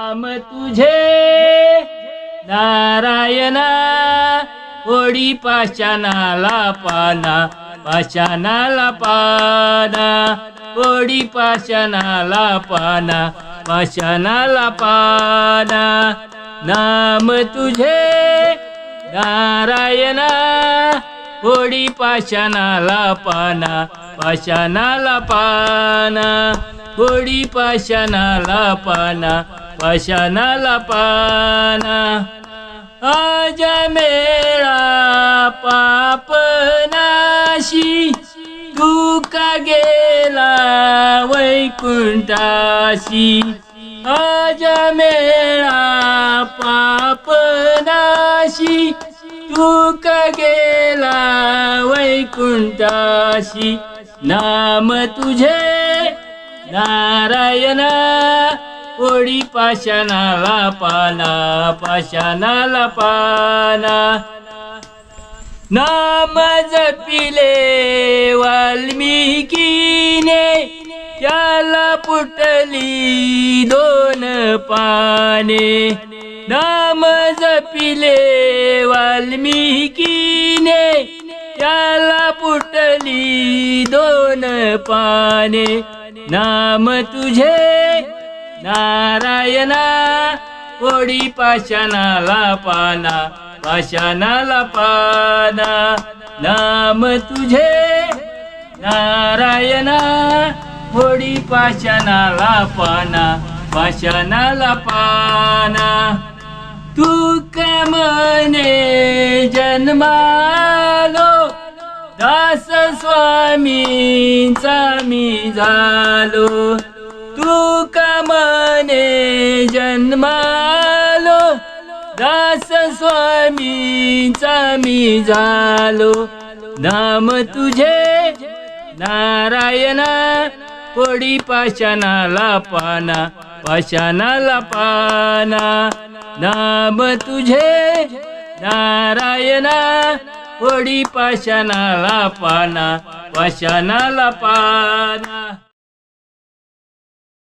नाम तुझे नारायणा ओढी पाषाणाला पाना पाषाणाला पाना ओढी पाषाणाला पाना पाषाणाला पाना नाम तुझे नारायणा ओढी पाषाणाला पाना पाषाणाला पाना ओढी पाषाणाला पाना पाषाणाला पाना आज मेरा पाप नाशी तू का गेला वैकुंठाशी आज मेरा पाप नाशी तू का गेला वैकुंठाशी नाम तुझे नारायणा ओढी पाषाणाला पाना पाषाणाला पाना नाम जपिले वाल्मिकीने त्याला फुटली दोन पाने नाम जपिले वाल्मिकीने त्याला फुटली दोन पाने नाम तुझे नारायणा ओढी पाषाणाला पाना पाषाणाला पाना नाम तुझे नारायणा ओढी पाषाणाला पाना पाषाणाला पाना तू का म्हणे जन्मालो दास स्वामींचा मी झालो तू का म्हणे जन्मालो दास स्वामींचा मी झालो नाम तुझे नारायणा ओढी पाषाणाला पाना पाषाणाला पाना नाम तुझे नारायणा ओढी पाषाणाला पाना पाषाणाला पाना